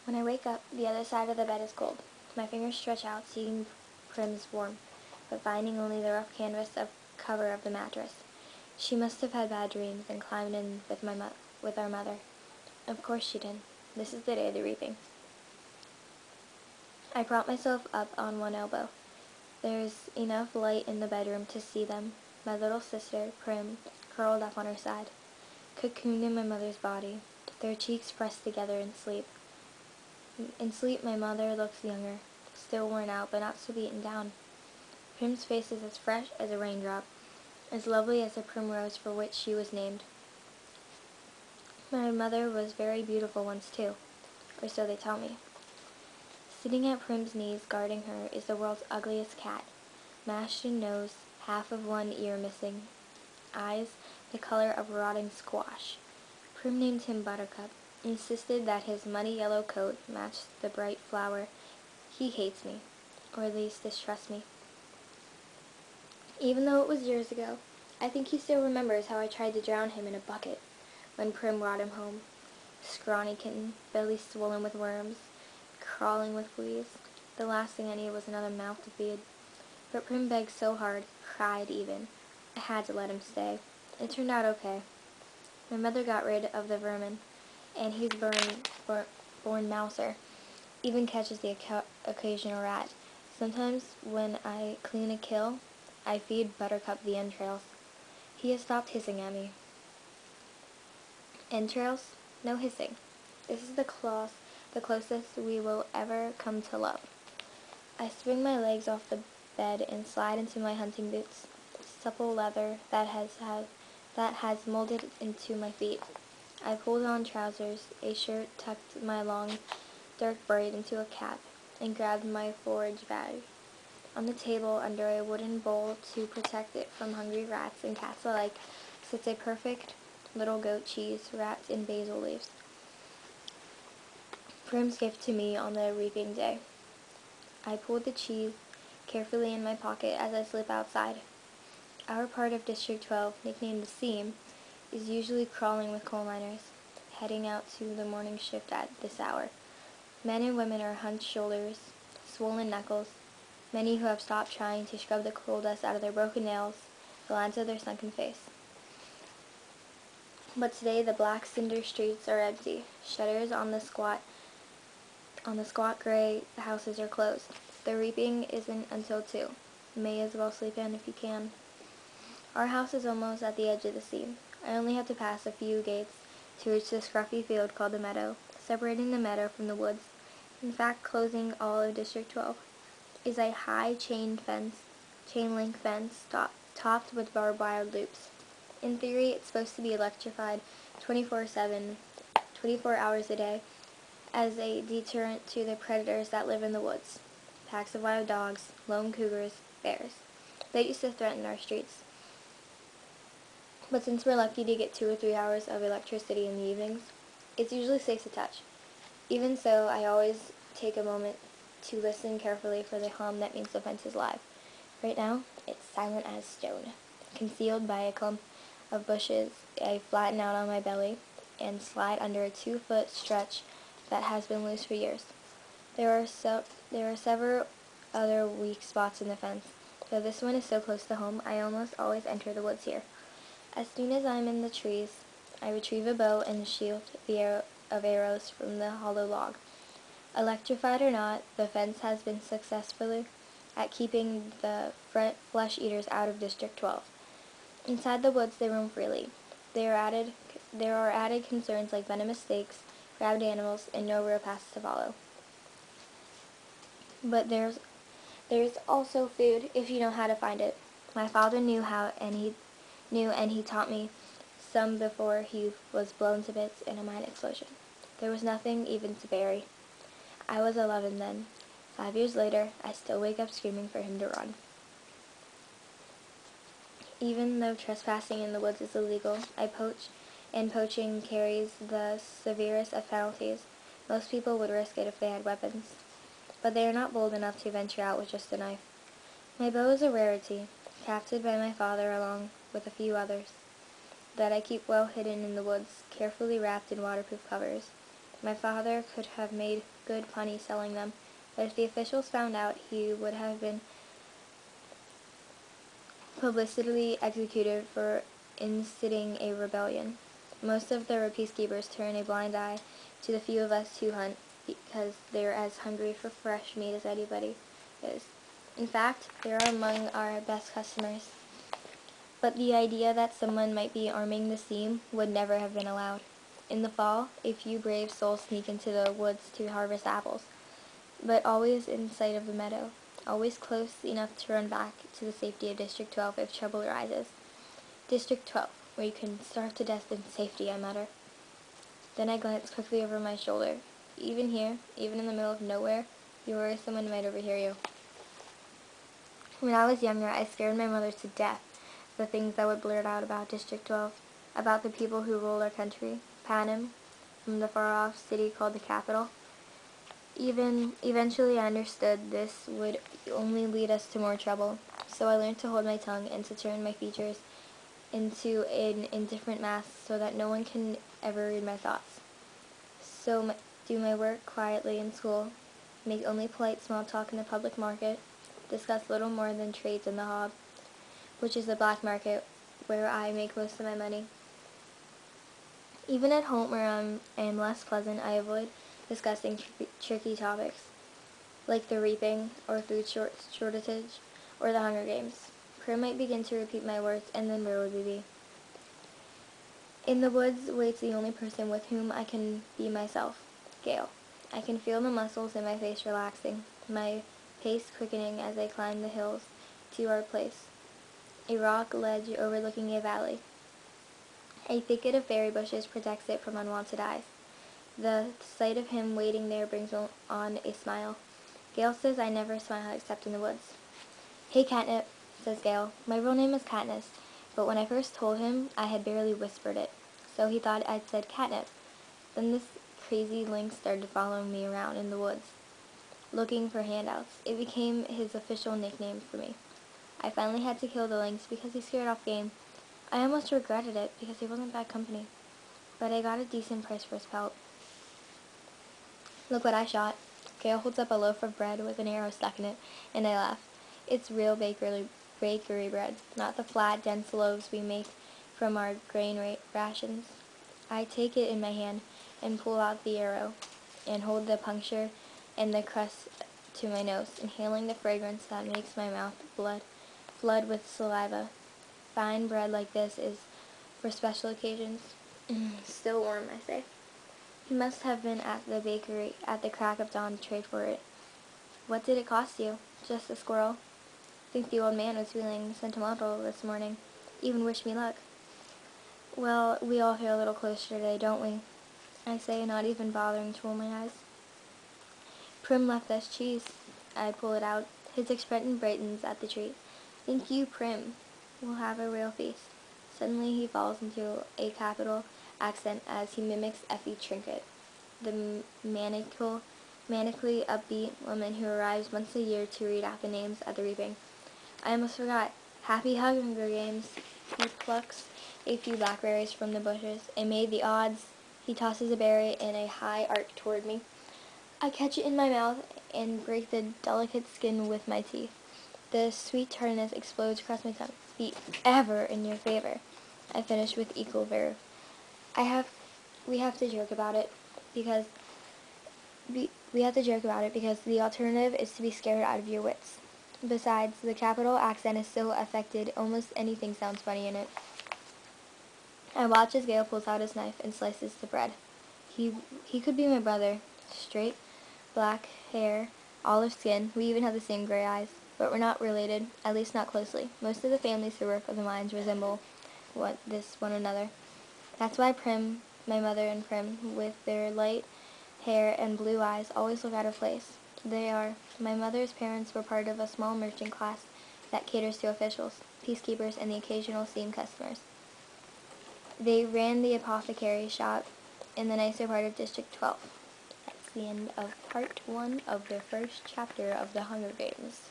When I wake up, the other side of the bed is cold. My fingers stretch out, seeking Prim's warmth, but finding only the rough canvas of cover of the mattress. She must have had bad dreams and climbed in with our mother. Of course she did. This is the day of the reaping. I prop myself up on one elbow. There's enough light in the bedroom to see them. My little sister, Prim, curled up on her side, cocooned in my mother's body, their cheeks pressed together in sleep. In sleep, my mother looks younger, still worn out, but not so beaten down. Prim's face is as fresh as a raindrop, as lovely as the primrose for which she was named. My mother was very beautiful once, too, or so they tell me. Sitting at Prim's knees, guarding her, is the world's ugliest cat, mashed in nose, half of one ear missing, eyes the color of rotting squash. Prim named him Buttercup, insisted that his muddy yellow coat matched the bright flower. He hates me, or at least distrusts me. Even though it was years ago, I think he still remembers how I tried to drown him in a bucket when Prim brought him home. Scrawny kitten, belly swollen with worms, crawling with fleas. The last thing I needed was another mouth to feed. But Prim begged so hard, cried even. I had to let him stay. It turned out okay. My mother got rid of the vermin, and he's born mouser. Even catches the occasional rat. Sometimes when I clean a kill, I feed Buttercup the entrails. He has stopped hissing at me. Entrails? No hissing. This is the closest we will ever come to love. I swing my legs off the bed and slide into my hunting boots, supple leather that has molded into my feet. I pulled on trousers, a shirt, tucked my long, dark braid into a cap, and grabbed my forage bag. On the table, under a wooden bowl to protect it from hungry rats and cats alike, sits a perfect little goat cheese wrapped in basil leaves. Prim's gift to me on the reaping day. I pulled the cheese carefully in my pocket as I slip outside. Our part of District 12, nicknamed the Seam, is usually crawling with coal miners, heading out to the morning shift at this hour. Men and women are hunched shoulders, swollen knuckles, many who have stopped trying to scrub the coal dust out of their broken nails, the lines of their sunken face. But today the black cinder streets are empty. Shutters on the squat gray houses are closed. The reaping isn't until 2. May as well sleep in if you can. Our house is almost at the edge of the seam. I only have to pass a few gates to reach the scruffy field called the meadow, separating the meadow from the woods. In fact, closing all of District 12 is a high chain link fence topped with barbed wire loops. In theory, it's supposed to be electrified 24/7, 24 hours a day, as a deterrent to the predators that live in the woods. Packs of wild dogs, lone cougars, bears. They used to threaten our streets. But since we're lucky to get 2 or 3 hours of electricity in the evenings, it's usually safe to touch. Even so, I always take a moment to listen carefully for the hum that means the fence is live. Right now, it's silent as stone. Concealed by a clump of bushes, I flatten out on my belly and slide under a 2-foot stretch that has been loose for years. There are several other weak spots in the fence, though this one is so close to home, I almost always enter the woods here. As soon as I'm in the trees, I retrieve a bow and shield of arrows from the hollow log. Electrified or not, the fence has been successful at keeping the flesh eaters out of District 12. Inside the woods, they roam freely. There are added concerns like venomous snakes, rabid animals, and no real paths to follow. But there's also food if you know how to find it. My father knew how, and he taught me some before he was blown to bits in a mine explosion. There was nothing even to bury. I was 11 then. 5 years later, I still wake up screaming for him to run. Even though trespassing in the woods is illegal, I poach, and poaching carries the severest of penalties. Most people would risk it if they had weapons, but they are not bold enough to venture out with just a knife. My bow is a rarity, crafted by my father along with a few others, that I keep well hidden in the woods, carefully wrapped in waterproof covers. My father could have made good money selling them, but if the officials found out, he would have been publicly executed for inciting a rebellion. Most of the peacekeepers turn a blind eye to the few of us who hunt because they're as hungry for fresh meat as anybody is. In fact, they're among our best customers. But the idea that someone might be arming the seam would never have been allowed. In the fall, a few brave souls sneak into the woods to harvest apples, but always in sight of the meadow, always close enough to run back to the safety of District 12 if trouble arises. District 12, where you can starve to death in safety, I mutter. Then I glance quickly over my shoulder. Even here, even in the middle of nowhere, you worry someone might overhear you. When I was younger, I scared my mother to death, the things I would blurt out about District 12, about the people who rule our country, Panem, from the far-off city called the capital. Eventually I understood this would only lead us to more trouble, so I learned to hold my tongue and to turn my features into an indifferent mask so that no one can ever read my thoughts. Do my work quietly in school, make only polite small talk in the public market, discuss little more than trades in the hob, which is the black market where I make most of my money. Even at home where I am less pleasant, I avoid discussing tricky topics, like the reaping, or food shortage, or the Hunger Games. Prim might begin to repeat my words, and then where would we be? In the woods waits the only person with whom I can be myself, Gale. I can feel the muscles in my face relaxing, my pace quickening as I climb the hills to our place, a rock ledge overlooking a valley. A thicket of berry bushes protects it from unwanted eyes. The sight of him waiting there brings on a smile. Gale says I never smile except in the woods. "Hey, Catnip," says Gale. My real name is Katniss, but when I first told him, I had barely whispered it, so he thought I'd said catnip. Then this crazy lynx started following me around in the woods, looking for handouts. It became his official nickname for me. I finally had to kill the lynx because he scared off game. I almost regretted it because he wasn't bad company, but I got a decent price for his pelt. Look what I shot. Gale holds up a loaf of bread with an arrow stuck in it, and I laugh. It's real bakery bread, not the flat, dense loaves we make from our grain rations. I take it in my hand and pull out the arrow and hold the puncture and the crust to my nose, inhaling the fragrance that makes my mouth flood with saliva. Fine bread like this is for special occasions. Still warm, I say. He must have been at the bakery at the crack of dawn to trade for it. What did it cost you? Just a squirrel. Think the old man was feeling sentimental this morning. Even wish me luck. Well, we all feel a little closer today, don't we? I say, not even bothering to roll my eyes. Prim left us cheese. I pull it out. His expression brightens at the treat. Thank you, Prim. We'll have a real feast. Suddenly he falls into a capital accent as he mimics Effie Trinket, the manically upbeat woman who arrives once a year to read out the names at the reaping. I almost forgot. Happy Hunger Games. He plucks a few blackberries from the bushes, and made the odds. He tosses a berry in a high arc toward me. I catch it in my mouth and break the delicate skin with my teeth. The sweet tartness explodes across my tongue. Be ever in your favor. I finish with equal verve. We have to joke about it because the alternative is to be scared out of your wits. Besides, the capital accent is so affected, almost anything sounds funny in it. I watch as Gale pulls out his knife and slices the bread. He could be my brother. Straight, black hair, olive skin, we even have the same gray eyes. But we're not related, at least not closely. Most of the families who work of the mines resemble one another. That's why Prim, my mother and Prim, with their light hair and blue eyes, always look out of place. My mother's parents were part of a small merchant class that caters to officials, peacekeepers, and the occasional seam customers. They ran the apothecary shop in the nicer part of District 12. That's the end of part 1 of the first chapter of the Hunger Games.